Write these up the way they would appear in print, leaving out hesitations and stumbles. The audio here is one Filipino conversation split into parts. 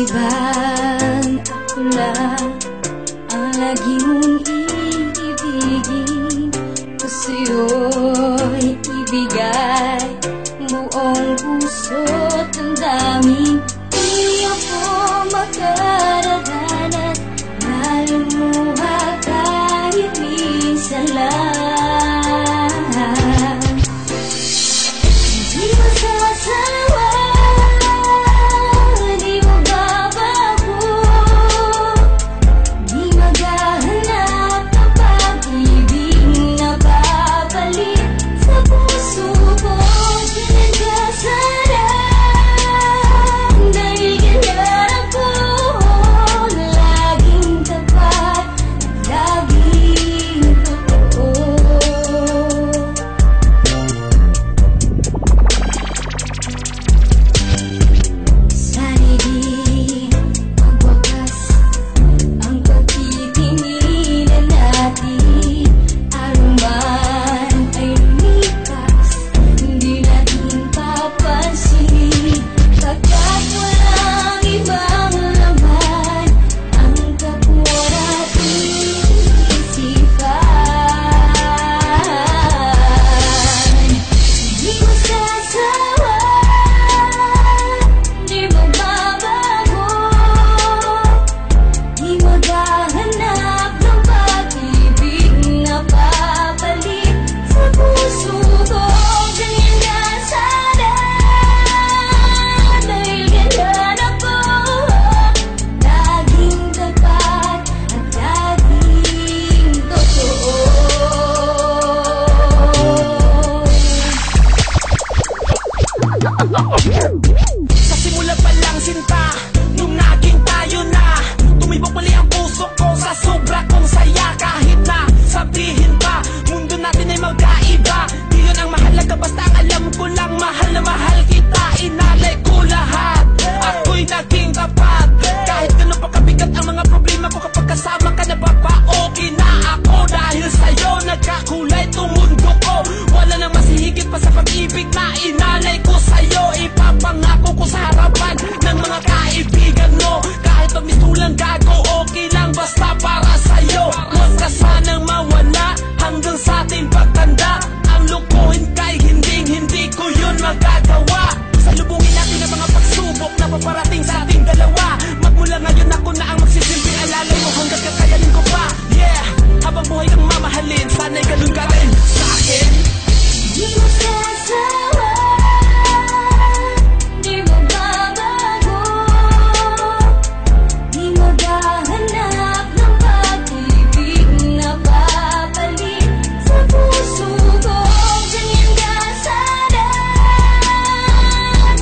bang ako lang ang lagi mong iibigin? Ko sa'yo'y ibigay buong puso't damdamin. Di ako makararanas na lumuha kahit minsan lang. Di masasawa, di magbabago, di maghahanap ng pag-ibig na babalik sa puso ko. Ganyan ka sana, dahil ganyan ako, laging tapat, laging totoo. Sana'y magwakas ang pagtitinginan natin. Anuman ay lumikas, hindi natin papansinin, pagkat walang ibang laman ang kapwa nating isipan. Di masasawa, di magbabago, di maghahanap ng pag-ibig na babalik sa puso ko. Ganyan ka sana, dahil ganyan ako, laging tapat at laging totoo. Sa simula pa lang sinta, nung naging tayo na, tumibok muli ang puso ko sa sobra kong saya. Kahit na sabihin pa, mundo natin ay magkaiba, di yun ang mahalaga, basta ang alam ko lang, mahal na mahal kita. Inalay ko lahat, ako'y naging tapat. Kahit gano'n pa kabigat ang mga problema ko, kapag kasama ka na okay na ako. Dahil sa'yo nagkakulay tong mundo ko, wala nang masihigit pa sa pag-ibig na inalay ko sa'yo. Ipapangako ko sa harapan ng mga kaibigan mo, kahit pag mistulang gago, okay lang basta para sa'yo. Huwag ka sanang mawala hanggang sa ating pagtanda. Ang lukuhin kay hindi ko yun magagawa. Salubungin natin ang mga pagsubok na paparating sa ating dalawa. Magmula ngayon ako na ang magsisilbing alalay mo hanggang kakayanin ko pa. Yeah, habang buhay kang mamahalin, sana'y ganun ka rin sa akin. Di masasawa, di magbabago, di maghahanap ng pag-ibig na babalik sa puso ko. Ganyan ka sana,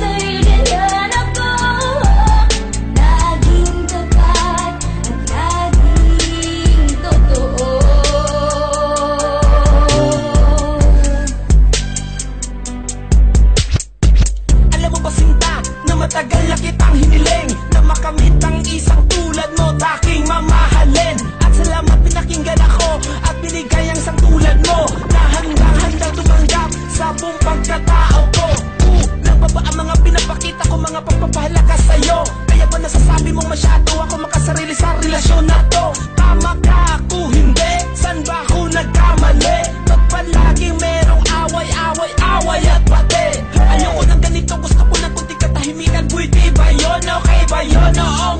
dahil ganyan ako, laging tapat at laging totoo. Alam mo ba sinta, na matagal na kitang hiniling, na makamit ang isang tulad mo, taking mamahalin. At salamat pinakinggan ako at binigay ang isang tulad mo, na handang tumanggap sa buong pagkatao ko. Lang ba ang mga pinapakita ko, mga pagpapahalaga sa'yo? Kaya ba nasasabi mong masyado ako makasarili sa relasyon na to? Tama ka, ako hindi, san ba ako nagkamali? Ba't palaging merong away at pati? Ayoko ng ganito, gusto ko ng kunting katahimikan. Pwede ba yun? Okay ba yun? Oo